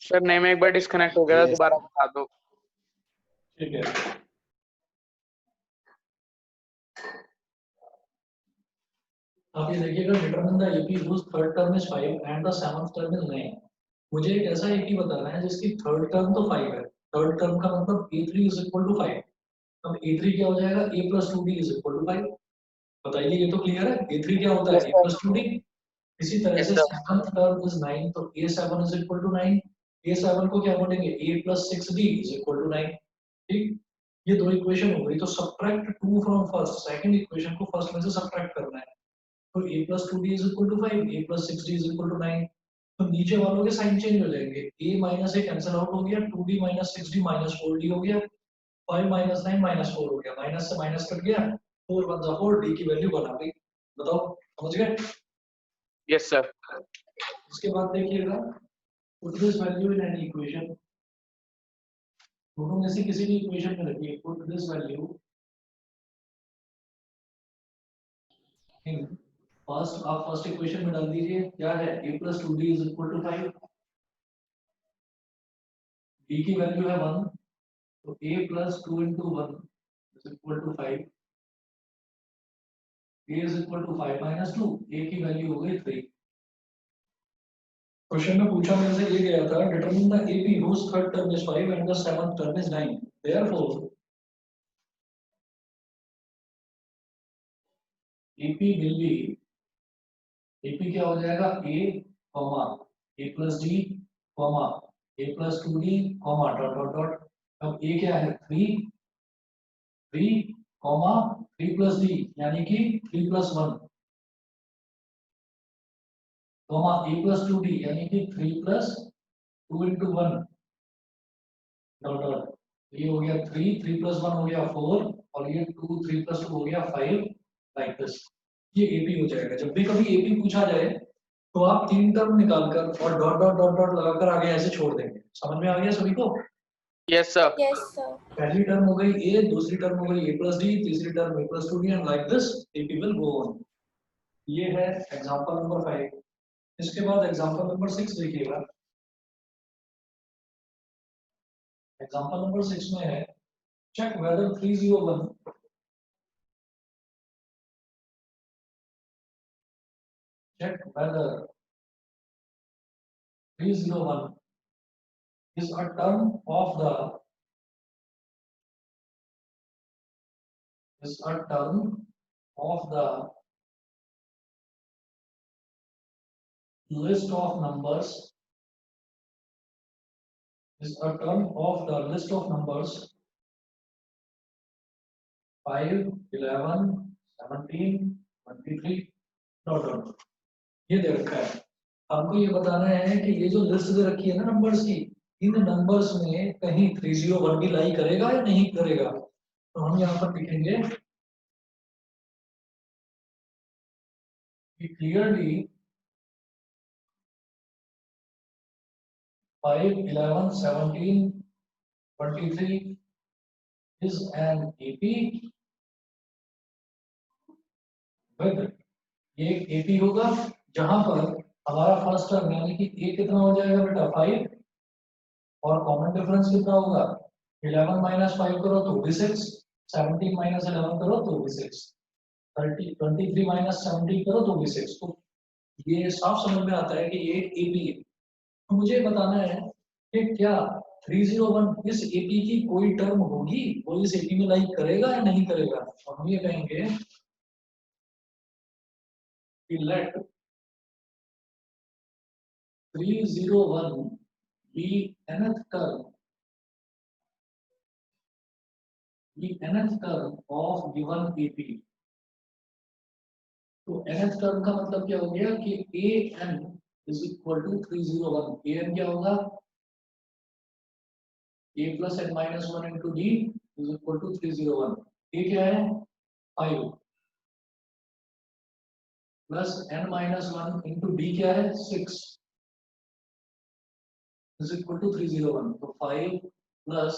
Sir name एक बार disconnect हो गया था, दोबारा बता दो। ठीक है। आप ये देखिएगा, determine the AP whose third term is 5 and the seventh term is 9। मुझे एक ऐसा एपी बताना है जिसकी थर्ड टर्म तो 5 है। थर्ड टर्म का मतलब a3 इज इक्वल टू 5। अब a3 क्या हो जाएगा, a plus 2d is equal to 5। बताइए, ये तो क्लियर है। a3 क्या होता है, yes a sir. Plus 2d। इसी तरह यस से सर। सेवंथ टर्म इज 9, तो a7 is equal to 9। a7 को क्या बोलेंगे, a plus 6d is equal to 9। ठीक, ये दो इक्वेशन हो गई। तो subtract 2 from first, second equation को फर्स्ट में से सब्ट्रैक्ट करना है। तो a plus 2d is equal to 5, a plus 6d is equal to 9। तो नीचे वालों के साइन चेंज हो जाएंगे। a minus a cancel out हो गया, 2d minus 6d minus 4d हो गया, 5 माइनस 9 माइनस 4 हो गया, माइनस से माइनस कट गया, 4 वन जा 4, d की वैल्यू बना गई। बताओ, समझ गए? Yes sir. इसके बाद देखिएगा, put this value in any equation. दोनों में से किसी भी इक्वेशन में रखिए, put this value in first. आप फर्स्ट इक्वेशन में डाल दीजिए, क्या है, a plus 2d is equal to 5। d की वैल्यू है 1, तो a plus 2 into 1 is equal to 5। a is equal to 5 minus 2, a की वैल्यू हो गई 3। क्वेश्चन में पूछा मेरे से ये गया था, determine the ap whose third term is 5 and the seventh term is 9। therefore ap will be, ap क्या हो जाएगा, a comma a plus d comma a plus 2d comma dot dot dot. अब a क्या है, 3 comma 3 plus d यानी कि 3 plus 1 comma a plus 2d यानी कि 3 plus 2 into 1 डॉट डॉट। ये हो गया 3 plus 1 हो गया 4, और ये 2 3 plus 2 हो गया 5, लाइक दिस। ये एपी हो जाएगा। जब भी कभी एपी पूछा जाए तो आप तीन टर्म निकालकर और डॉट डॉट डॉट डॉट लगाकर आगे ऐसे छोड़ देंगे। समझ में आ गया सभी को? Yes sir. Yes sir. पहली टर्म हो गई a, दूसरी टर्म हो गई a plus d, तीसरी term a plus 2d, and like this AP will go on. ये है एग्जांपल नंबर 5। इसके बाद एग्जांपल नंबर 6 देखिएगा। एग्जांपल नंबर 6 में है, check whether 301 check whether 301 is a term of the list of numbers, is a term of the list of numbers 5 11 17 23 dot dot. ये दे रखा है। आपको ये बताना है कि ये जो लिस्ट दे रखी है ना नंबर्स की, इन नंबर्स में कहीं 301 भी लाई करेगा या नहीं करेगा। तो हम यहाँ पर लिखेंगे कि clearly 5 11 17 23 is an AP with, ये एक AP होगा जहां पर हमारा फर्स्ट टर्म यानी कि a कितना हो जाएगा बेटा 5, और कॉमन डिफरेंस कितना होगा, 11 माइनस 5 करो तो भी 6, 17 माइनस 11 करो तो भी 6, 23 माइनस 17 करो तो भी 6। तो ये साफ समझ में आता है कि ये एक एपी है। तो मुझे बताना है कि क्या 301 इस एपी की कोई टर्म होगी, वो इस एपी में लाइक करेगा या नहीं करेगा। और हम ये कहेंगे कि let 301 be nth term, of given AP। तो nth टर्म का मतलब क्या हो गया कि an is equal to 301। an क्या होगा, a plus n minus 1 into d is equal to 301। a क्या है 5 plus n minus 1 into d क्या है 6 is equal to 301। तो 5 plus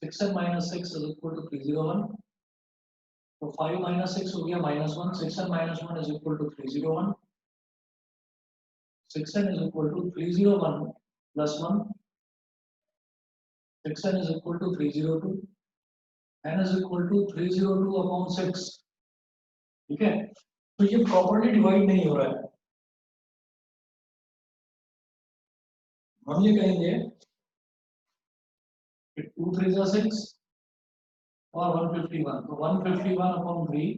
6n minus 6 is equal to 301। तो 5 minus 6 हो गया -1, 6n minus 1 is equal to 301। 6n is equal to 301 plus 1, 6n is equal to 302, n is equal to 302 upon 6, ठीक है। तो ये प्रॉपर्ली डिवाइड नहीं हो रहा है, हम ये कहेंगे कि 2 3 जा 6 और 151, तो 151 upon 3,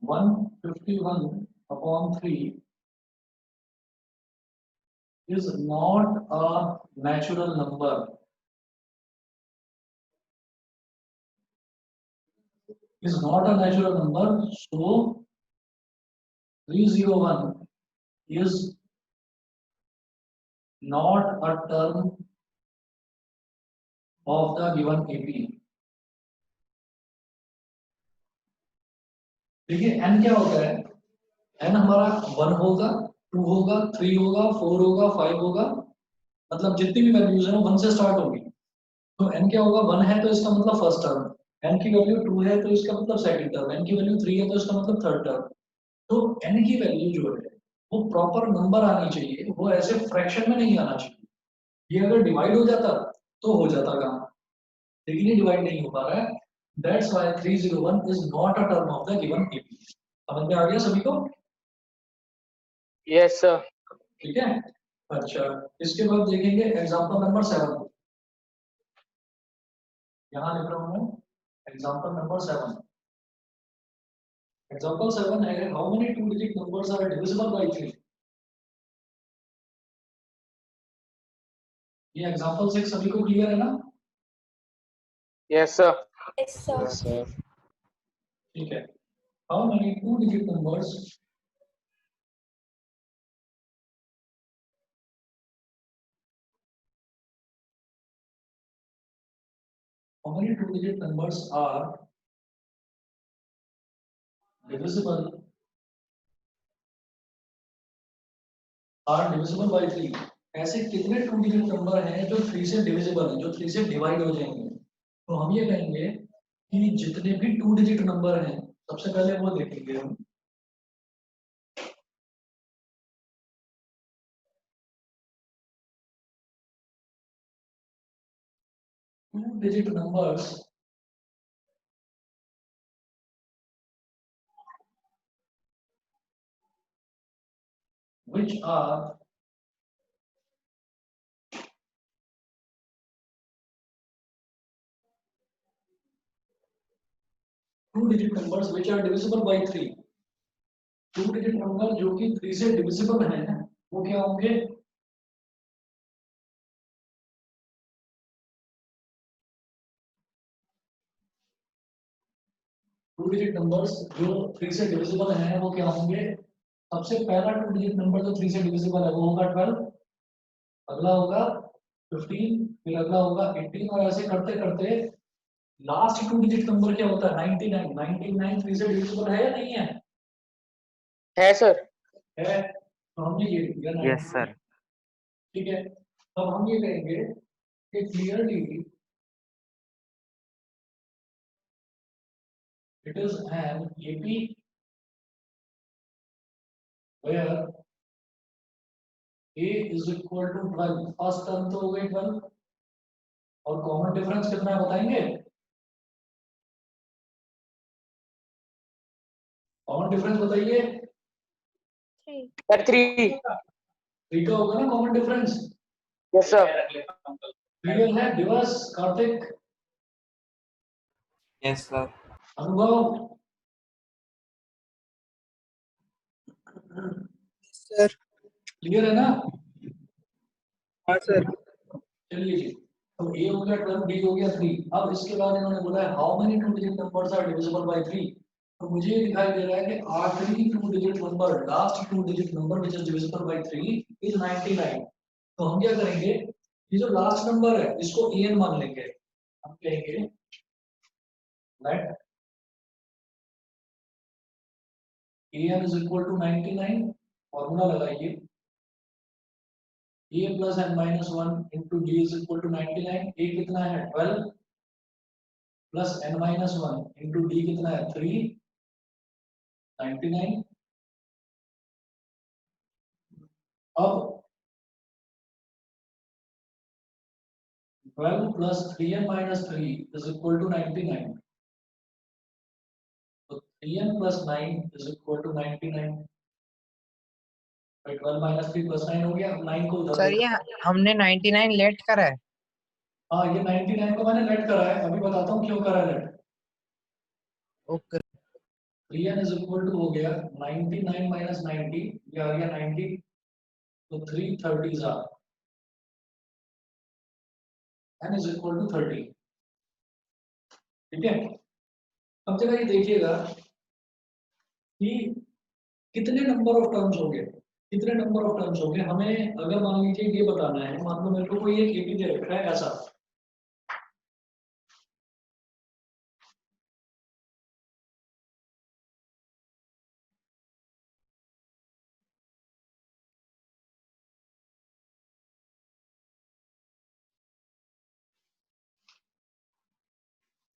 151 upon 3 is not a natural number. Is not a natural number, so 301 is not a term of the given AP. देखिए n क्या होता है, n हमारा 1 होगा, 2 होगा, 3 होगा, 4 होगा, 5 होगा, मतलब जितनी भी वैल्यूज हैं वो 1 से स्टार्ट होगी। तो n क्या होगा, 1 है तो इसका मतलब फर्स्ट टर्म, n की वैल्यू 2 है तो इसका मतलब सेकंड टर्म, n की वैल्यू 3 है तो इसका मतलब थर्ड टर्म। तो n की वैल्यू जो है वो प्रॉपर नंबर आनी चाहिए, वो ऐसे फ्रैक्शन में नहीं आना चाहिए। ये अगर डिवाइड हो जाता तो हो जाता काम, लेकिन ये डिवाइड नहीं हो पा रहा है। That's why 301 is not a term of the given AP। समझ में आ गया सभी को? Yes sir. ठीक है। अच्छा, इसके बाद देखेंगे एग्जांपल नंबर 7। यहाँ लिख रहा हूँ मैं एग्जांपल नंबर 7। एग्जांपल 7 है how many two digit numbers are divisible by 3। ये एग्जांपल 6 सभी को क्लियर है ना? Yes sir. Yes, sir. ठीक है। How many two digit numbers how many two digit numbers are divisible by 3। ऐसे कितने टू डिजिट नंबर हैं जो 3 से डिविजिबल हैं, जो 3 से डिवाइड हो जाएंगे? तो हम ये कहेंगे कि जितने भी टू डिजिट नंबर हैं, सबसे पहले वो देखेंगे हम। To digit numbers which are to digit numbers which are divisible by 3। Two digit number जो कि 3 से डिविजिबल हैं वो क्या होंगे? टू डिजिट नंबर्स जो 3 से डिविजिबल हैं वो क्या होंगे? सबसे पहला टू डिजिट नंबर जो 3 से डिविजिबल है वो होगा 12, अगला होगा 15, फिर अगला होगा 18, और ऐसे करते करते लास्ट टू डिजिट नंबर क्या होता है? 99। 99 3 से डिविजिबल है या नहीं है? है सर। है। तो हमने ये लिया 99। Yes sir. ठीक है। अब हम ये कहेंगे कि clearly it is an AP where A is equal to 12। First term तो हो गई 12, और कॉमन डिफरेंस कितना है बताएंगे? कॉमन डिफरेंस बताइए। 3. सर 3। 3 का होगा ना common difference? Yes sir. Clear है दिवस, कार्तिक, यस सर। अनुभव? सर। क्लियर है ना? हाँ सर। चलिए जी, तो A हो गया 12, B हो गया 3। अब इसके बाद इन्होंने बोला है how many two digit numbers are divisible by 3। तो मुझे ये दिखाई दे रहा है कि आखिरी two digit number, last two digit number which is divisible by 3 is 99। तो हम क्या करेंगे, ये जो लास्ट नंबर है इसको an मान लेंगे। हम कहेंगे let an is equal to 99, formula लगाइए a plus n minus 1 into d is equal to 99। a कितना है 12 plus n minus 1 into d कितना है 3, 99। अब 12 plus 3n minus 3 is equal to 99. So 3n plus 9 is equal to 99. 12 minus 3 plus 9 हो गया। अब 9 को उधर सर ये हमने 99 लेट करा है। हाँ, ये 99 को मैंने लेट करा है, अभी बताता हूँ क्यों करा है let. Okay 3n is equal to हो गया 99 minus 90, ये आ गया 90, तो 3 30s are n is equal to 30। ठीक है, अब जरा ये देखिएगा कि कितने नंबर ऑफ टर्म्स होंगे, कितने नंबर ऑफ टर्म्स होंगे। हमें अगर मान लीजिए ये बताना है, मान लो मेरे को कोई एक एपी दे रखा है ऐसा,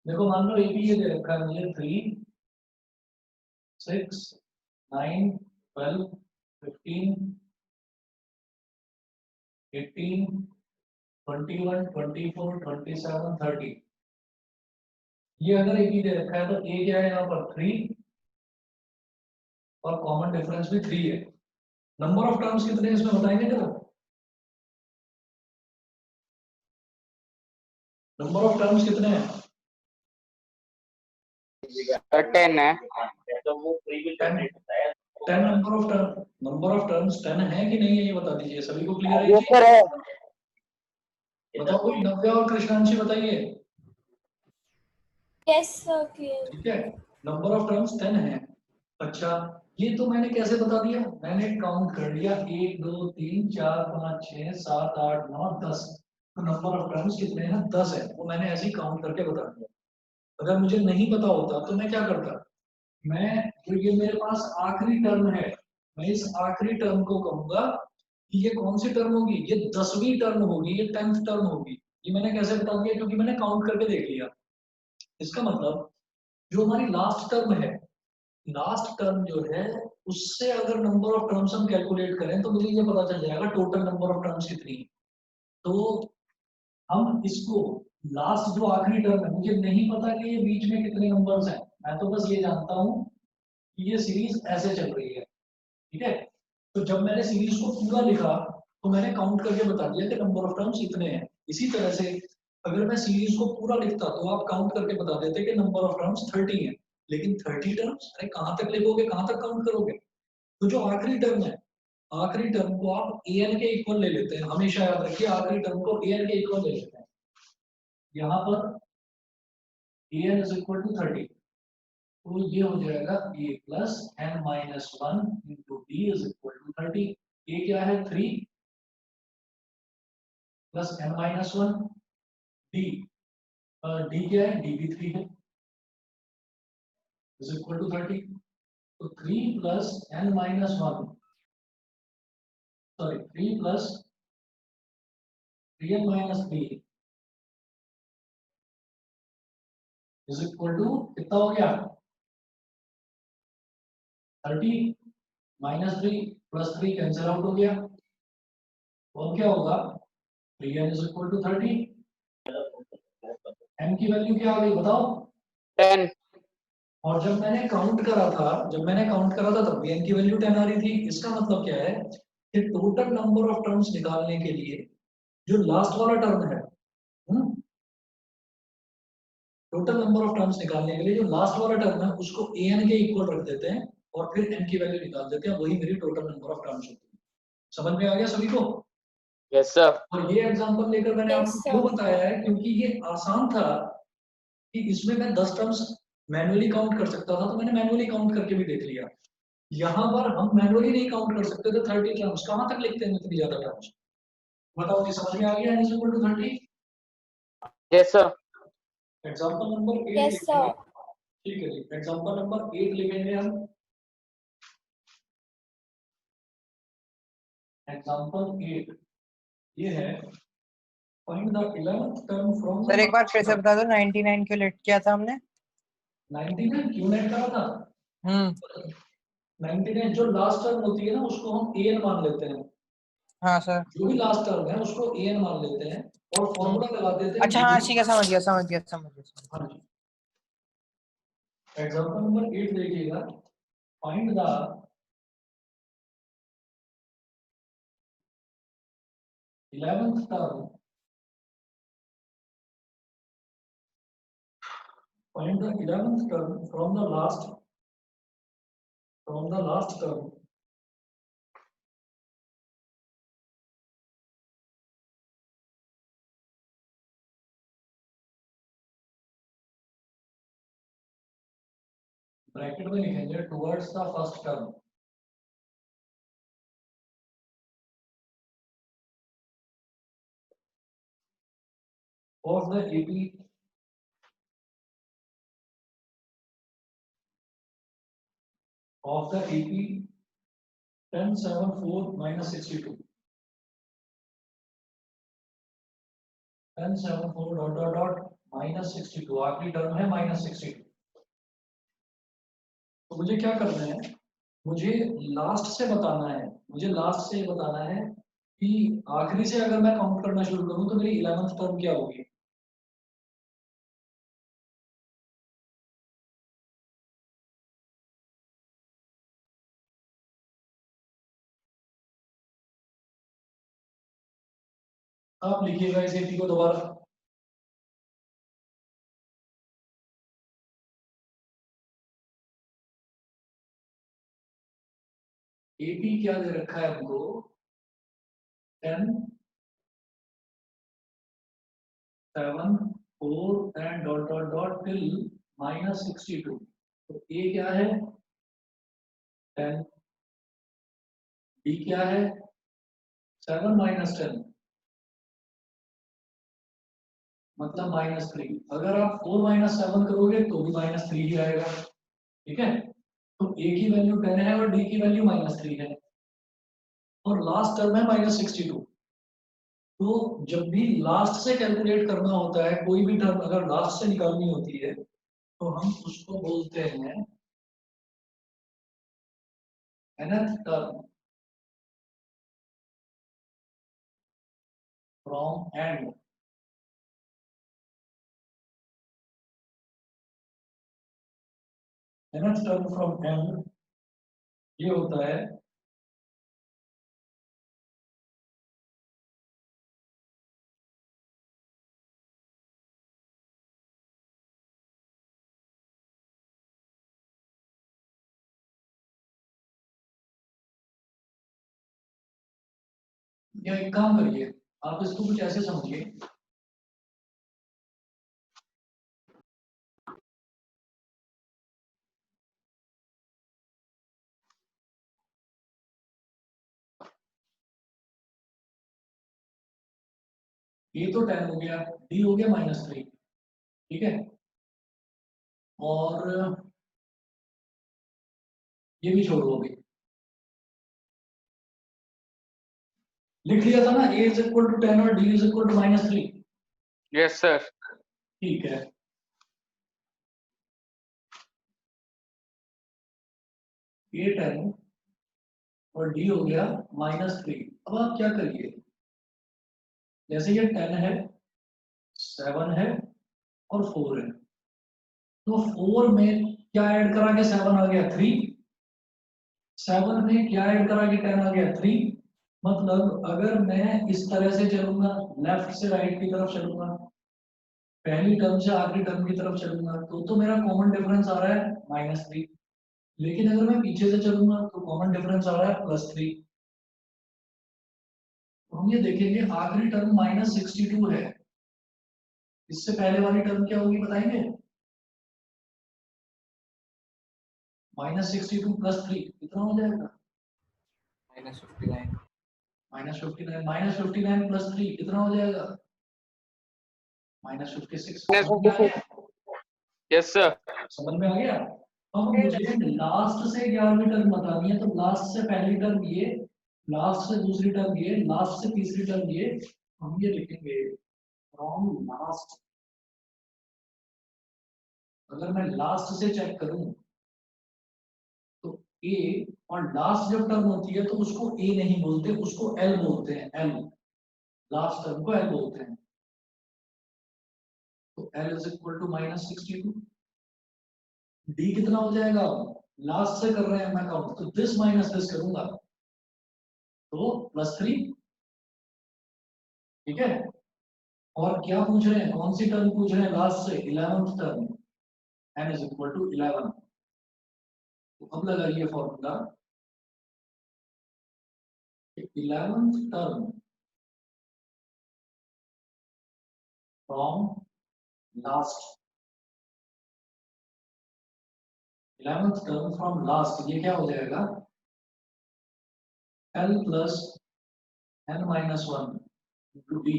देखो मान लो एपी ये दे रखा है मुझे 3 6 9 12 15 18 21 24 27 30। ये अगर एपी दे रखा है तो ए क्या है यहाँ पर 3 और कॉमन डिफरेंस भी 3 है। नंबर ऑफ टर्म्स कितने हैं इसमें बताएंगे जरा, नंबर ऑफ टर्म्स कितने हैं? 10 है। 10 नंबर ऑफ टर्म्स 10 है कि नहीं है ये बता दीजिए, सभी को क्लियर है? ये सर है। बताओ कोई, नव्या और कृष्णांशी बताइए। Yes, sir, clear. ठीक है, नंबर ऑफ टर्म्स 10 है। अच्छा, ये तो मैंने कैसे बता दिया, मैंने काउंट कर लिया 1 2 3 4 5 6 7 8 9 10, तो नंबर ऑफ टर्म्स कितने हैं? 10 है, वो मैंने ऐसे ही काउंट करके बता दिया। अगर मुझे नहीं पता होता तो मैं क्या करता, मैं जो ये मेरे पास आखिरी टर्म है, मैं इस आखिरी टर्म को कहूंगा कि ये कौन सी टर्म होगी, ये 10वीं टर्म होगी, ये 10th टर्म होगी। ये मैंने कैसे बता दिया, क्योंकि मैंने काउंट करके देख लिया। इसका मतलब जो हमारी लास्ट टर्म है, लास्ट टर्म जो है उससे अगर नंबर ऑफ टर्म्स हम कैलकुलेट करें तो मुझे ये पता चल जाएगा टोटल नंबर ऑफ टर्म्स कितनी है। तो हम इसको लास्ट जो आखिरी टर्म है, मुझे नहीं पता कि ये बीच में कितने नंबर्स हैं, मैं तो बस ये जानता हूँ कि ये सीरीज ऐसे चल रही है। ठीक है, तो जब मैंने सीरीज को पूरा लिखा तो मैंने काउंट करके बता दिया कि नंबर ऑफ टर्म्स इतने हैं। इसी तरह से अगर मैं सीरीज को पूरा लिखता तो आप काउंट करके बता देते कि नंबर ऑफ टर्म्स 30 है, लेकिन 30 टर्म्स, अरे कहाँ तक लिखोगे, कहाँ तक काउंट करोगे। तो जो आखिरी टर्म है, आखिरी टर्म को आप an के इक्वल ले लेते हैं, हमेशा याद रखिए आखिरी टर्म को an के इक्वल ले लेते हैं। यहाँ पर an is equal to 30, तो ये हो जाएगा a plus n minus 1 into d is equal to 30। a क्या है 3 plus n minus 1 d, d क्या है d भी 3 है, is equal to 30। तो 3 plus n minus 1, sorry 3 plus 3n minus 3 is equal to कितना हो गया 30 minus 3 plus 3 कैंसिल आउट हो गया, और क्या होगा 3n is equal to 30। n की वैल्यू क्या आ गई बताओ 10। और जब मैंने काउंट करा था तब भी n की वैल्यू 10 आ रही थी। इसका मतलब क्या है कि टोटल नंबर ऑफ टर्म्स निकालने के लिए जो लास्ट वाला टर्म है, टोटल नंबर ऑफ टर्म्स निकालने के लिए जो लास्ट वाला टर्म है उसको an के इक्वल रख देते हैं और फिर n की वैल्यू निकाल देते हैं, वही मेरी टोटल नंबर ऑफ टर्म्स होती है। समझ में आ गया सभी को? Yes sir. और ये एग्जांपल लेकर मैंने Yes, आपको sir. क्यों बताया है, क्योंकि ये आसान था कि इसमें मैं 10 टर्म्स मैन्युअली काउंट कर सकता था, तो मैंने मैन्युअली काउंट करके भी देख लिया। यहाँ पर हम मैन्युअली नहीं काउंट कर सकते थे, 30 टर्म्स कहाँ तक लिखते हैं इतनी ज्यादा टर्म्स, बताओ जी समझ में आ गया n is equal to 30? Yes sir. Example number 8 Yes, sir. ठीक है जी, एग्जांपल नंबर 8 लिखेंगे हम। एग्जांपल 8 ये है, find the 11th term from sir एक बार फिर से बता दो 99 क्यों लेट किया था हमने? 99 क्यों लेट करा था? 99 जो लास्ट टर्म होती है ना उसको हम an मान लेते हैं, हाँ सर। जो भी लास्ट टर्म है उसको an मान लेते हैं और फॉर्मूला लगा देते हैं। अच्छा हाँ ठीक है, समझ गया समझ गया समझ गया। हाँ जी। एग्जाम्पल नंबर 8 देखिएगा। Find the eleventh term, find the 11th term from the last term bracket में लिखेंगे towards the first term. of the AP of the AP 1074 minus 62, 1074 dot dot dot minus 62, आखिरी टर्म है minus 62। तो मुझे क्या करना है, मुझे लास्ट से बताना है, मुझे लास्ट से बताना है कि आखिरी से अगर मैं काउंट करना शुरू करूं तो मेरी 11th टर्म क्या होगी। आप लिखिएगा इस एपी को दोबारा। एपी क्या दे रखा है हमको, 10 7 4 and dot dot dot till minus 62। तो ए क्या है 10, बी क्या है 7 माइनस 10 मतलब माइनस 3। अगर आप 4 माइनस 7 करोगे तो भी माइनस 3 ही आएगा। ठीक है, तो ए की वैल्यू 10 है और डी की वैल्यू माइनस 3 है और लास्ट टर्म है माइनस 62। तो जब भी लास्ट से कैलकुलेट करना होता है, कोई भी टर्म अगर लास्ट से निकालनी होती है तो हम उसको बोलते हैं nth term from and. nth term from and ये होता है या एक काम करिए, आप इसको कुछ ऐसे समझिए, ये तो 10 हो गया, डी हो गया माइनस 3। ठीक है, और ये भी छोड़ो अभी, लिख लिया था ना ए इज इक्वल टू 10 और D is equal to minus 3। Yes sir. ठीक है, ये 10 और डी हो गया माइनस 3। अब आप क्या करिए, जैसे ये 10 है 7 है और 4 है, तो 4 में क्या ऐड करा के 7 आ गया 3, 7 में क्या ऐड करा के 10 आ गया 3। मतलब अगर मैं इस तरह से चलूंगा, लेफ्ट से राइट की तरफ चलूंगा, पहली टर्म से आखिरी टर्म की तरफ चलूंगा तो मेरा कॉमन डिफरेंस आ रहा है माइनस 3। लेकिन अगर मैं पीछे से चलूंगा तो कॉमन डिफरेंस आ रहा है प्लस 3। तो हम ये देखेंगे आखिरी टर्म माइनस 62 है, इससे पहले वाली टर्म क्या होगी बताएंगे। माइनस 62 प्लस 3 कितना हो जाएगा, minus 59. माइनस 59। माइनस 59 प्लस 3 कितना हो जाएगा, माइनस 56। समझ में आ गया, यस सर। समझ में आ गया। अब मुझे लास्ट से 11वीं टर्म बतानी है, तो लास्ट से पहली टर्म ये, लास्ट से दूसरी टर्म ये, लास्ट से तीसरी टर्म ये, हम ये लिखेंगे फ्रॉम लास्ट। अगर मैं लास्ट से चेक करूं तो ए और लास्ट जब टर्म होती है तो उसको ए नहीं बोलते, उसको एल बोलते हैं, एल। लास्ट टर्म को एल बोलते हैं। तो L is equal to -62। D कितना हो जाएगा, लास्ट से कर रहे हैं मैं काउंट, तो दिस माइनस दिस करूंगा तो +3। ठीक है, और क्या पूछ रहे हैं, कौन सी टर्म पूछ रहे हैं लास्ट से, 11th term, n is equal to 11। तो अब लगाइए formula, 11th term from last, 11th term from last, ये क्या हो जाएगा, l plus n minus 1 into D.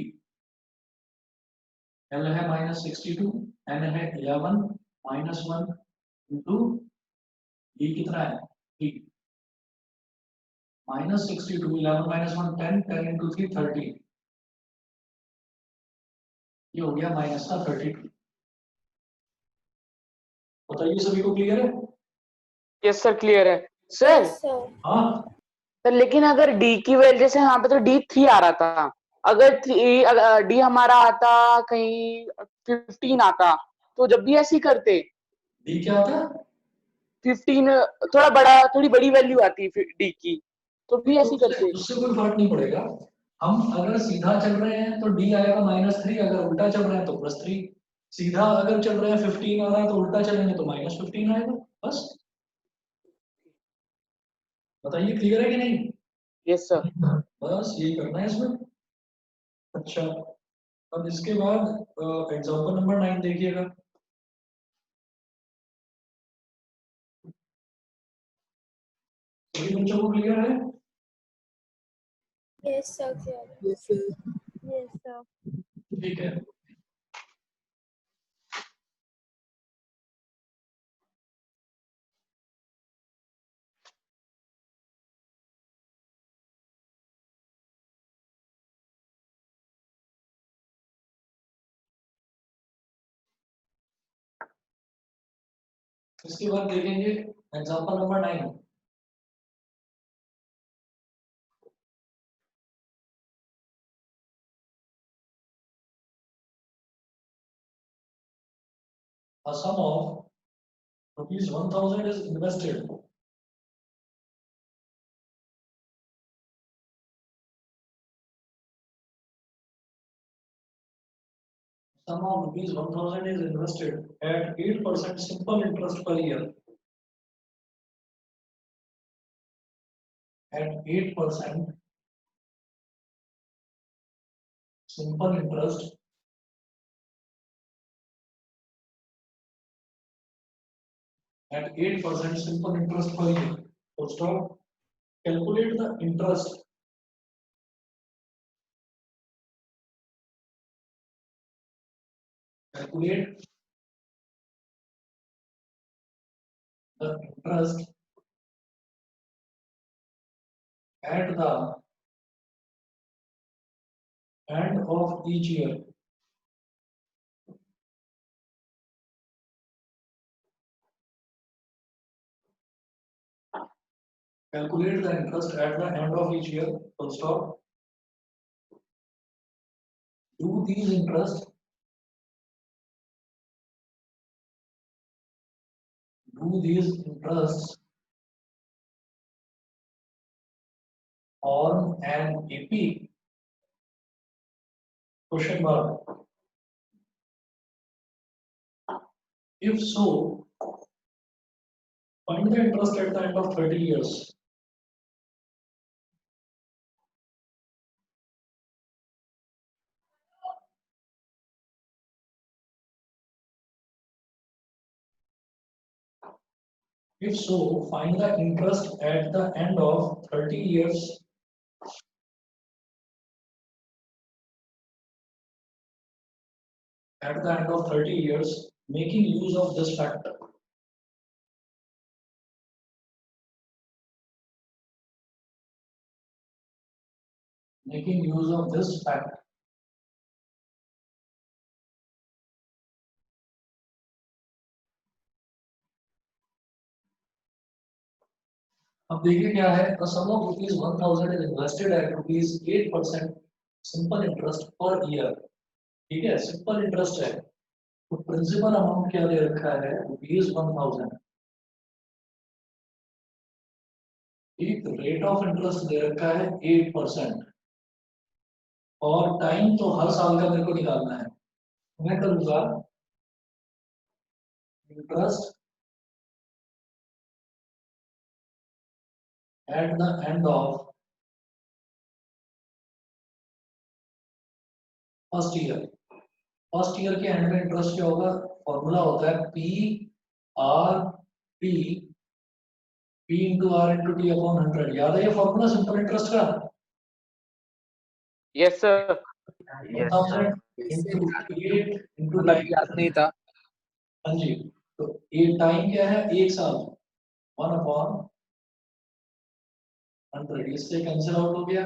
l है -62, n है 11 -1 इंटू डी कितना है 3। -62, 11 -1 10, 10 इंटू 3 30, ये हो गया माइनस का 32। बताइए सभी को क्लियर है? यस सर क्लियर है सर। Yes, sir. हाँ, सर लेकिन अगर डी की वैल्यू, जैसे यहाँ पे तो D3 आ रहा था, अगर डी हमारा आता कहीं 15 आता, तो जब भी ऐसे ही करते, डी क्या आता है? 15 थोड़ा बड़ा, थोड़ी बड़ी वैल्यू आती है डी की, तो भी ऐसे ही करते। उससे कोई फर्क नहीं पड़ेगा। हम अगर सीधा चल रहे हैं तो डी आएगा -3, अगर उल्टा चल रहे हैं तो +3। सीधा अगर चल रहे हैं 15 आ रहा है तो उल्टा चलेंगे तो -15 आएगा, बस। बताइए क्लियर है कि नहीं? Yes sir. बस यही करना है इसमें। अच्छा, अब इसके बाद एग्जांपल नंबर 9 देखिएगा। सभी बच्चों को क्लियर है? Yes, sir. Clear. Yes, sir. Yes, sir. ठीक है, इसके बाद देखेंगे example number 9। A sum of ₹1,000 is invested. Sum of ₹1,000 is invested at 8% simple interest per year. At 8% simple interest at 8% simple interest per year. So stop. Calculate the interest. Calculate the interest at the end of each year. Calculate the interest at the end of each year. Full stop. Do these interest on an AP? Question mark. If so, find the interest at the end of 30 years. If so, find the interest at the end of 30 years. At the end of 30 years, making use of this factor. Making use of this factor. अब देखिए क्या है, the sum of rupees 1000 is invested at rupees 8% simple interest per year। ठीक है, simple interest है, तो principal amount क्या दे रखा है, रुपीज 1000। एक रेट ऑफ इंटरेस्ट दे रखा है 8%, और टाइम तो हर साल का मेरे को निकालना है। मैं करूंगा interest at the end of first year. First year के एंड में इंटरेस्ट क्या होगा, फॉर्मूला होता है P R T, P into R into T upon 100। याद है ये फॉर्मूला सिंपल इंटरेस्ट का? Yes sir. 1000 इंटू 8 इंटू मतलब टाइम। याद नहीं था। हाँ जी, तो ये टाइम क्या है, एक साल, 1 अपॉन 100, इससे कैंसिल आउट हो गया।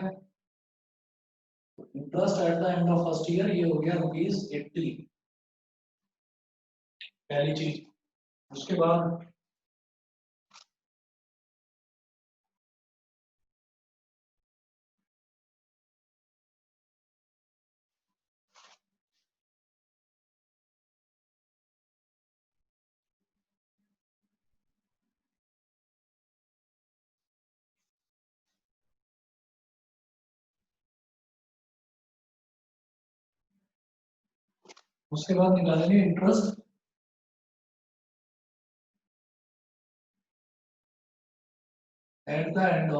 Interest at the end of first year ये हो गया रुपीज 80, पहली चीज। उसके बाद निकालेंगे interest at the end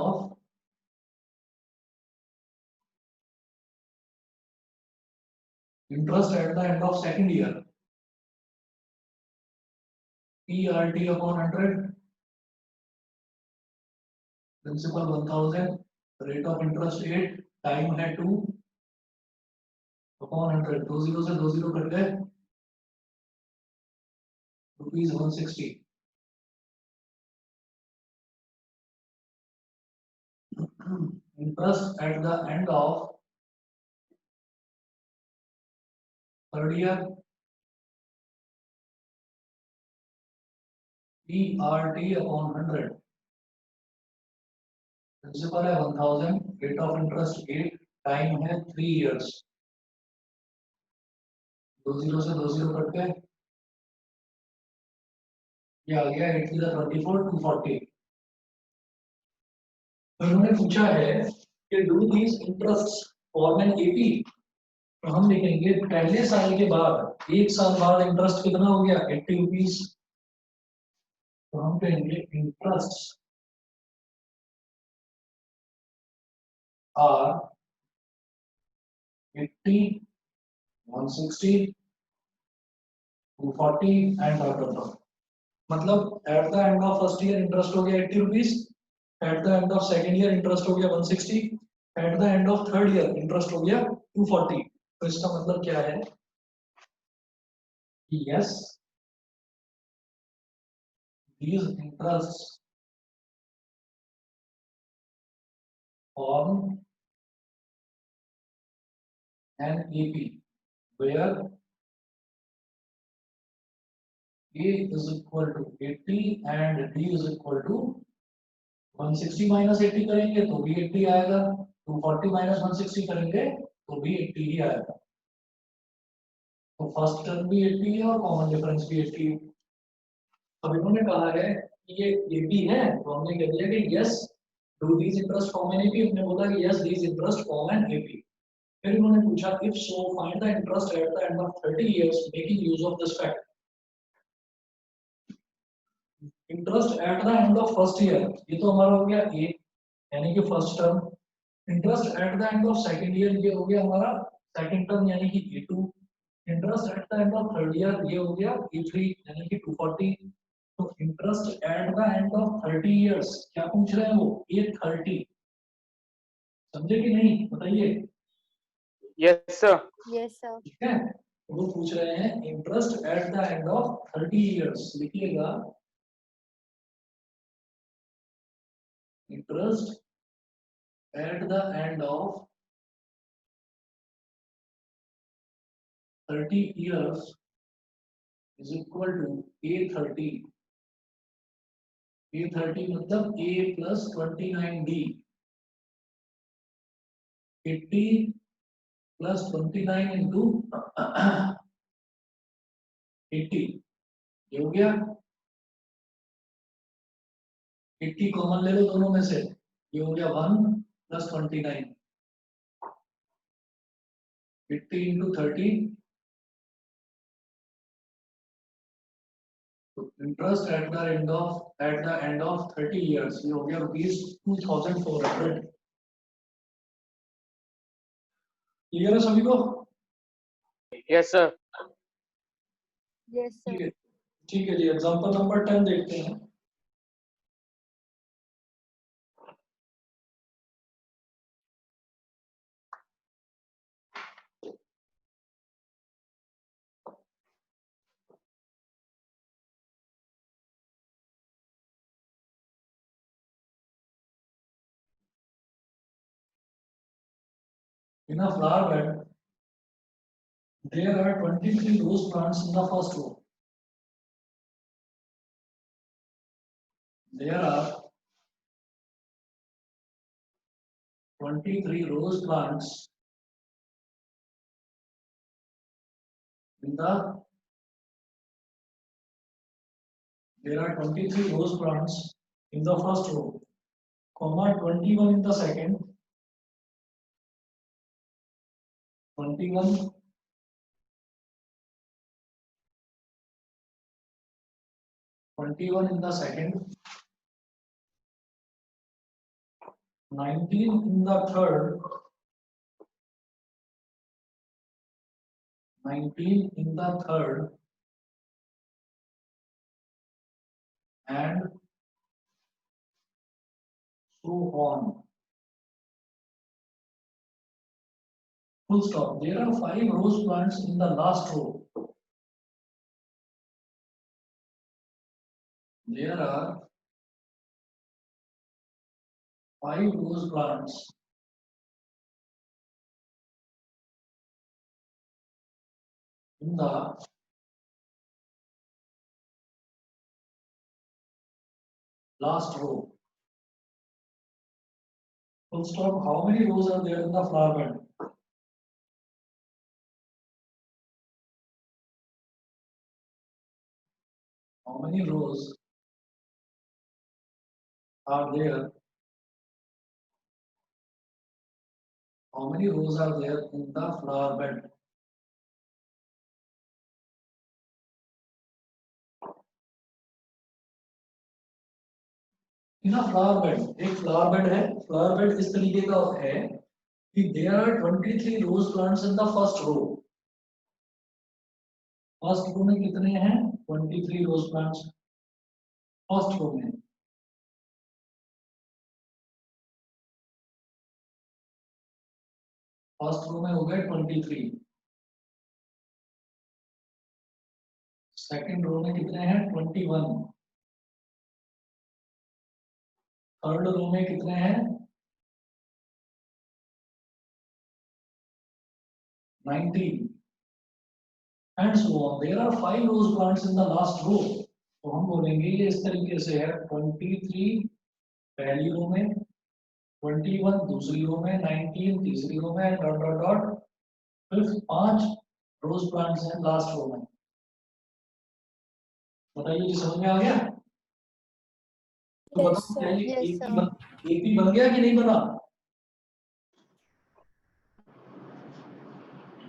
of second year, PRT upon 100, principal 1000, rate of interest 8, time है 2 अपॉन 100, 2 जीरो से 2 जीरो कट गए, rupees 160। Interest at the end of third year, PRT upon 100, principal है 1000, रेट ऑफ इंटरेस्ट 8, टाइम है 3 years, 2 zero से 2 zero cut गए, ये आ गया 8 की 24, 240। तो इन्होंने पूछा है कि do these interest form an AP. तो हम लिखेंगे पहले साल के बाद, एक साल बाद इंटरेस्ट कितना हो गया, 80 रुपीज। तो हम कहेंगे इंटरेस्ट आर 80, 160, 240 एंड डॉट। मतलब eight the end of first year interest हो गया 80 rupees, eight the end of second year interest हो गया 160, eight the end of third year interest हो गया 240। तो इसका मतलब क्या है, yes these interests form an AP where A is equal to 80 and D is equal to 160 minus 80 करेंगे तो भी 80 आएगा, 240 minus 160 करेंगे तो भी 80 ही आएगा। तो फर्स्ट टर्म भी 80 है और कॉमन डिफरेंस भी 80 है। अब इन्होंने कहा है कि ये AP है, तो हमने कह दिया कि yes do these interest form an AP। हमने बोला कि yes these interest form an AP। फिर इन्होंने पूछा if so find the interest at the end of 30 years making use of this fact. Interest at the end of first year ये तो हमारा हो गया ए, यानी कि first term. Interest at the end of second year ये हो गया हमारा सेकंड टर्म यानी कि A2. Interest at the end of third year ये हो गया ए3 यानी कि 240। तो interest at the end of 30 years क्या पूछ रहे हैं वो, ए30। समझे कि नहीं बताइए? Yes sir. Yes, sir. ठीक है, तो वो पूछ रहे हैं interest at the end of 30 years. लिखिएगा interest at the end of 30 years is equal to A30, A30 मतलब A plus 29D, 80 plus 29 into 80, ये हो गया। 80 कॉमन ले लो दोनों में से, ये हो गया 1 plus 29, 80 into 30, तो interest at the end of 30 years, ये हो गया ₹2400। क्लियर है सभी को? Yes sir. Yes, sir. ठीक है, ठीक है जी। एग्जांपल नंबर 10 देखते हैं। In a flower bed, there are 23 rose plants in the first row. There are 23 rose plants in the. There are 23 rose plants in the first row, comma 21 in the second, 21 in the second, 19 in the third, 19 in the third, and so on. Full stop. There are 5 rose plants in the last row. There are 5 rose plants in the last row. Full stop. How many rows are there in the flower bed? How many rows are there? How many rows are there in the flower bed? In a flower bed, एक flower bed है। Flower bed इस तरीके का है कि there are 23 rose plants in the first row. First row में कितने हैं? 23 rose plants. First row में हो गए 23. सेकेंड रो में कितने हैं? 21. थर्ड रो में कितने हैं? 19. And so on. There are 5 rose plants in the last row. तो हम बोलेंगे ये इस तरीके से है, 23 पहली रो में, 21 दूसरी रो में, 19 तीसरी रो में, डॉट डॉट डॉट, फिर 5 रोज प्लांट्स हैं लास्ट रो में। बताइए जी, समझ में आ गया? तो Yes, बताओ क्या sir. ये Yes, sir. एपी बन गया कि नहीं बना?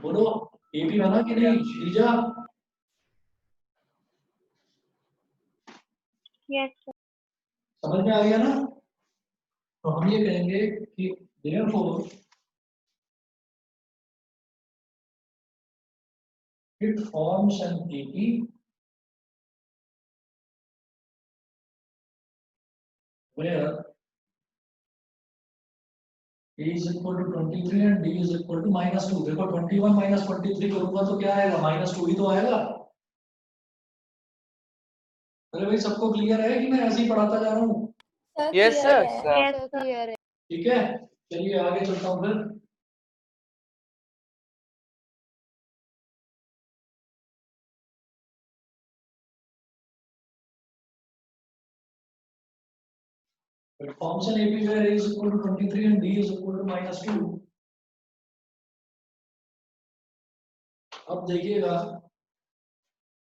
बोलो, एपी बना कि नहीं श्रीजा? Yes, sir. समझ में आ गया ना? तो हम ये कहेंगे कि therefore it forms an AP where A is equal to 23 and D is equal to -2। देखो 21 minus 23 करूंगा तो क्या आएगा? -2 ही तो आएगा। अरे भाई, सबको क्लियर है कि मैं ऐसे ही पढ़ाता जा रहा हूँ? Sir, Yes, clear sir. है। Yes, sir, clear है। ठीक है, चलिए आगे चलता हूँ फिर। But forms an AP where A is equal to 23 and D is equal to -2. अब देखिएगा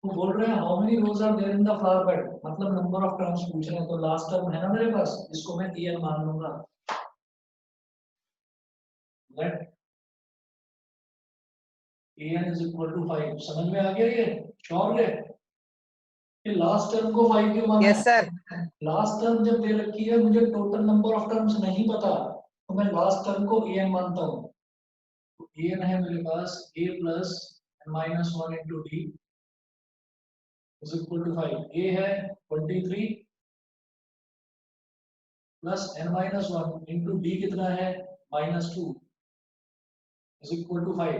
वो बोल रहे हैं how many rose are there in the flower bed, मतलब नंबर ऑफ टर्म्स पूछ रहे हैं। तो लास्ट टर्म है ना मेरे पास, इसको मैं en मान लूंगा। Let an is equal to 5। समझ में आ गया ये? श्योर है कि लास्ट टर्म को 5 क्यों माना Yes, है? sir. लास्ट टर्म जब दे रखी है, मुझे टोटल नंबर ऑफ टर्म्स नहीं पता, तो मैं लास्ट टर्म को an मानता हूँ। तो an है मेरे पास a plus -1 into d is equal to 5। a है 23 प्लस n-1 इंटू d कितना है -2 is equal to 5।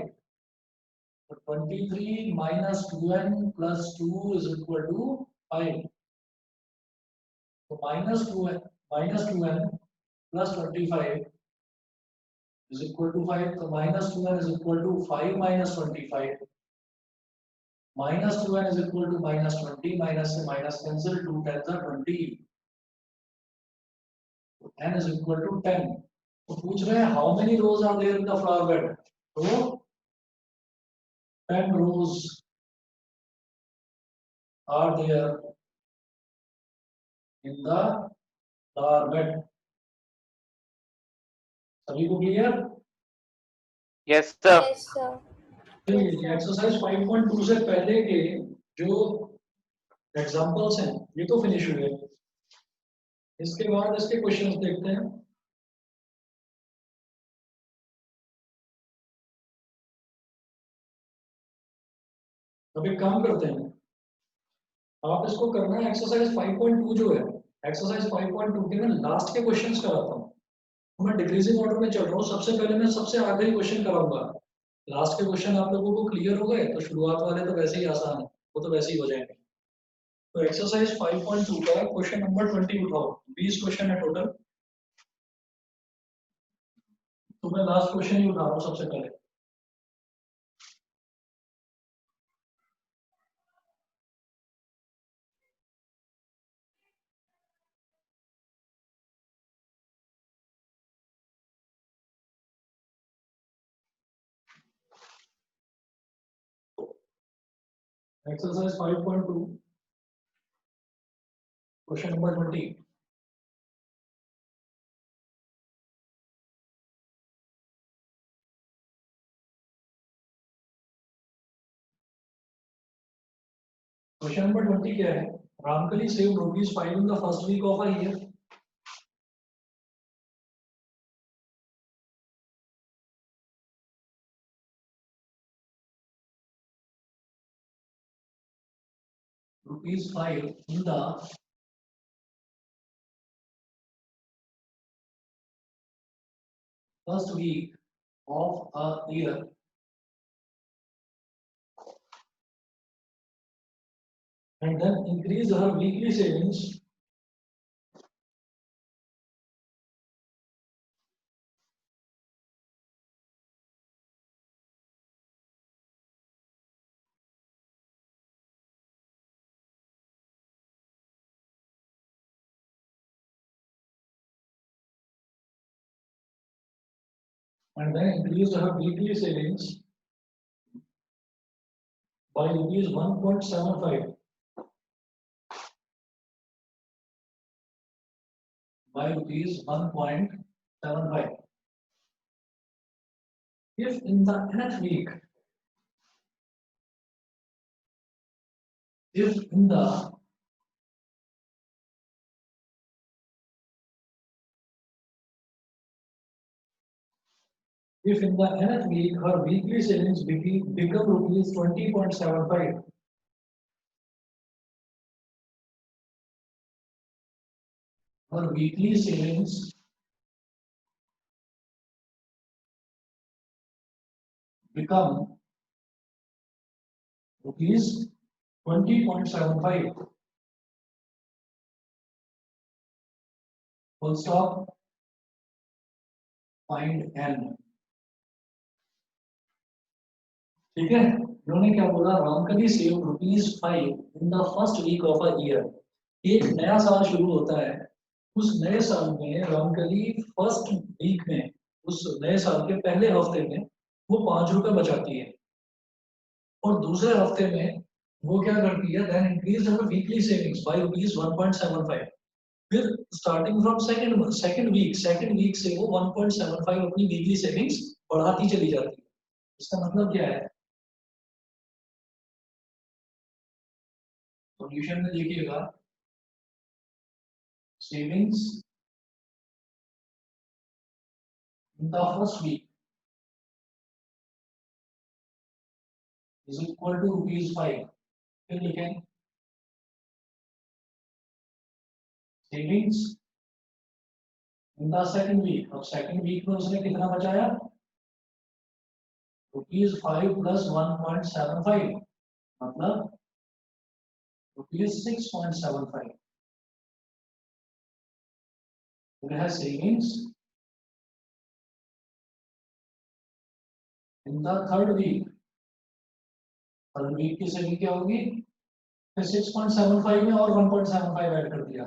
तो 23 minus 2n plus 2 is equal to 5। तो -2n plus 25 is equal to 5। तो -2n is equal to 5 minus 25। -2n is equal to -20, minus से minus cancel, 2 10s are 20। तो n is equal to 10। तो पूछ रहे हैं how many rows are there in the flower bed? तो 10 rows are there in the flower bed। सभी को clear? Yes, sir. Yes, sir. चलिए एक्सरसाइज 5.2 से पहले के जो एग्जांपल्स हैं ये तो फिनिश हुए। इसके बाद इसके क्वेश्चंस देखते हैं। अब एक काम करते हैं, आप इसको करना है एक्सरसाइज 5.2 जो है, एक्सरसाइज 5.2 के मैं लास्ट के क्वेश्चंस कराता हूँ। मैं डिक्रीजिंग ऑर्डर में चल रहा हूँ, सबसे पहले मैं सबसे आखिरी क्वेश्चन कराऊंगा। लास्ट के क्वेश्चन आप लोगों को क्लियर हो गए तो शुरुआत वाले तो वैसे ही आसान है, वो तो वैसे ही हो जाएंगे। तो एक्सरसाइज 5.2 का क्वेश्चन नंबर 20 उठाओ। 20 क्वेश्चन है टोटल, तो मैं लास्ट क्वेश्चन ही उठा रहा हूँ सबसे पहले। Exercise 5.2 question number 20। Question number 20 क्या है? Ramkali save ₹5 in the first week of a year। ₹5 in the first week of a year, and then increase her weekly savings and then increased her weekly savings by ₹1.75 by ₹1.75 if in the nth week, if in the nth week her weekly savings become ₹20.75, her weekly savings become ₹20.75, full stop, find n। ठीक है, इन्होंने क्या बोला? Ramkali save ₹5 in the first week of a year। एक नया साल शुरू होता है उस नए साल में रामकली फर्स्ट वीक में, उस नए साल के पहले हफ्ते में वो 5 रुपए बचाती है, और दूसरे हफ्ते में वो क्या करती है, then increase her weekly savings by ₹1.75। फिर स्टार्टिंग फ्रॉम सेकंड वीक से वो 1.75 अपनी वीकली सेविंग्स बढ़ाती चली जाती है। इसका मतलब क्या है? सॉल्यूशन में देखिएगा, savings in the first week is equal to ₹5। फिर लिखें savings in the second week. अब सेकंड वीक में उसने कितना बचाया? ₹5 प्लस 1.75, मतलब ₹6.75। फिर है savings in the third week. Third week की सेविंग क्या होगी? फिर 6.75 में और 1.75 ऐड कर दिया,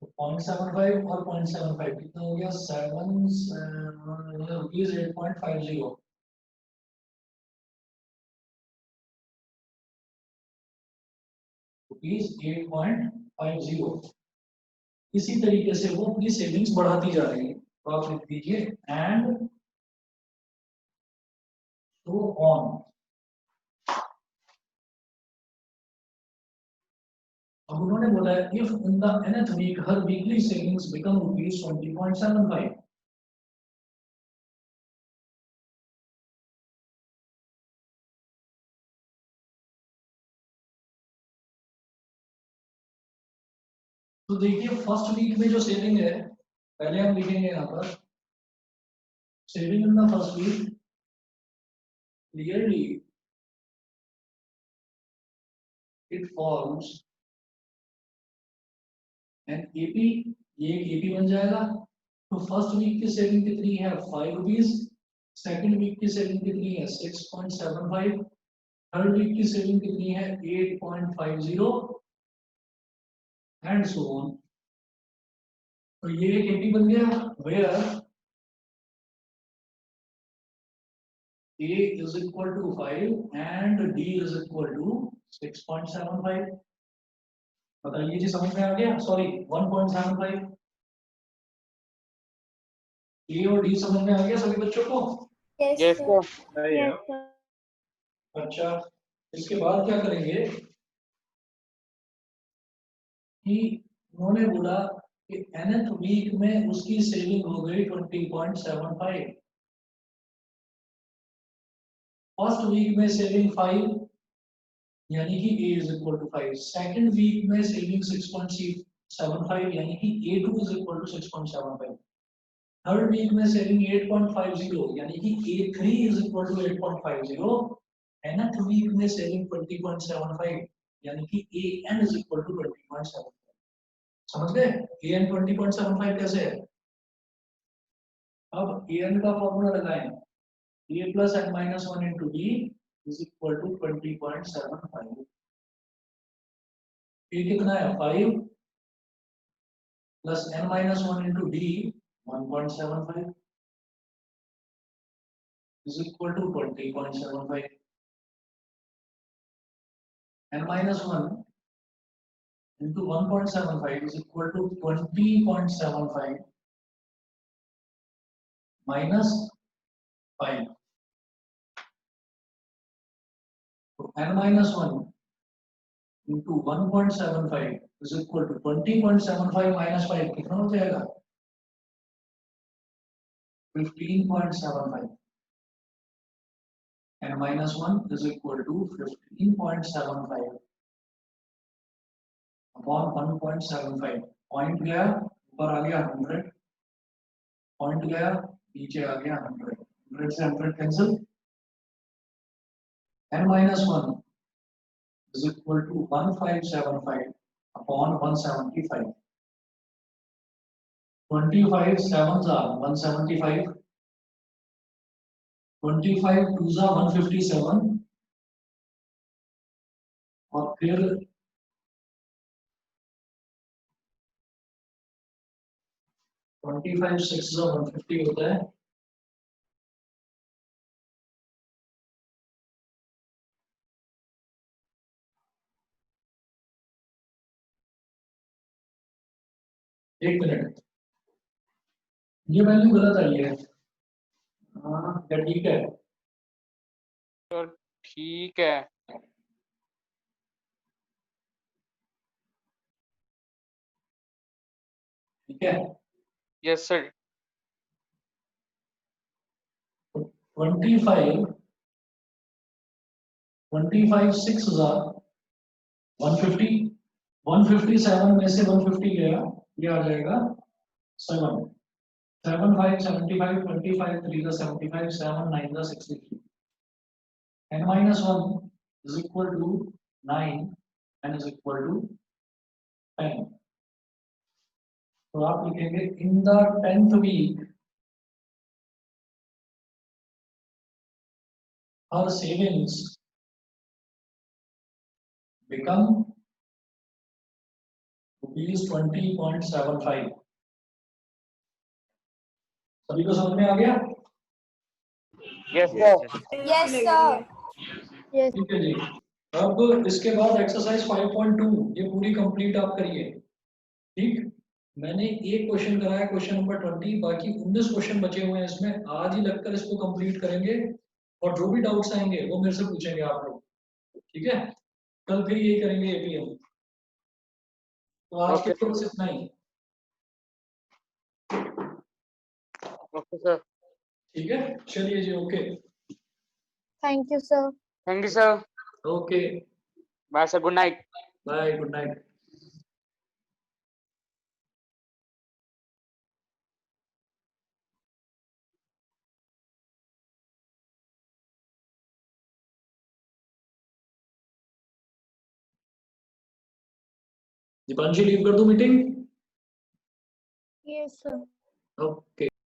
तो 0.75 और 0.75 कितना हो गया? ₹8.50। ₹8.50। इसी तरीके से वो अपनी सेविंग्स बढ़ाती जा रही है। तो आप लिख दीजिए एंड so on। अब उन्होंने बोला है if in the nth week her weekly savings become ₹20.75। तो देखिए फर्स्ट वीक में जो सेविंग है, पहले हम लिखेंगे यहाँ पर saving in the first week clearly it forms an AP. ये एक एपी बन जाएगा। तो फर्स्ट वीक की सेविंग कितनी है? ₹5। सेकंड वीक की सेविंग कितनी है? 6.75। थर्ड वीक की सेविंग कितनी है? 8.50 एंड सो ऑन। तो ये एक एपी बन गया where A is equal to 5 and D is equal to 6.75। बताइए जी, समझ में आ गया? सॉरी 1.75। A और D समझ में आ गया सभी बच्चों को? Yes, Yes, sir. sir. Yes, sir. अच्छा, इसके बाद क्या करेंगे कि उन्होंने बोला कि nth वीक में उसकी सेविंग हो गई 20.75। फर्स्ट वीक में सेविंग 5 यानी कि A is equal to 5। Second week में सेविंग 6.75 यानी कि A2 is equal to 6.75। Third week में सेविंग 8.50 यानी कि A3 is equal to 8.50। nth week में सेविंग 20.75 यानी कि AN is equal to 20.75। समझ गए? AN 20.75 कैसे है? अब AN का फॉर्मूला लगाएं, A plus n minus 1 into D is equal to 20.75। A कितना है? 5 plus n minus 1 into D 1.75 is equal to 20.75। n minus 1 into 1.75 is equal to 20.75 minus 5। तो n minus 1 into 1.75 is equal to 20.75 minus 5 कितना हो जाएगा? 15.75। n minus 1 is equal to 15.75 upon 1.75। Point गया ऊपर आ गया 100, point गया नीचे आ गया 100, 100 से 100 cancel. n minus 1 is equal to 1575 upon 175। 25 sevens are 175, 25 twos are 157 और फिर 25 6 150 होता है। एक मिनट, ये वैल्यू गलत आई है। हाँ क्या ठीक है? तो ठीक है। ठीक है। Yes sir. 25 6 150, 157 में से 150 गया, ये आ जाएगा 7, 7 5 75, 25 3 75, 7 9 63, n minus 1 is equal to 9, n is equal to 10। तो आप लिखेंगे in the 10th week her savings become rupees 20.75। सभी को समझ में आ गया? Yes sir. Yes, sir. Yes. ठीक है जी। अब इसके बाद एक्सरसाइज 5.2 ये पूरी कंप्लीट आप करिए। ठीक, मैंने एक क्वेश्चन कराया, क्वेश्चन नंबर 20, बाकी 19 क्वेश्चन बचे हुए हैं इसमें। आज ही लगकर इसको कंप्लीट करेंगे और जो भी डाउट्स आएंगे वो मेरे से पूछेंगे आप लोग। ठीक है, कल फिर यही करेंगे एपीएम। तो आज के ओके लिए बस इतना ही। Okay sir. ठीक है, चलिए जी, okay. Thank you, sir. Thank you sir. Okay, bye sir, good night. Bye, good night. Deepanshi leave कर दूं मीटिंग? Yes, sir. ओके।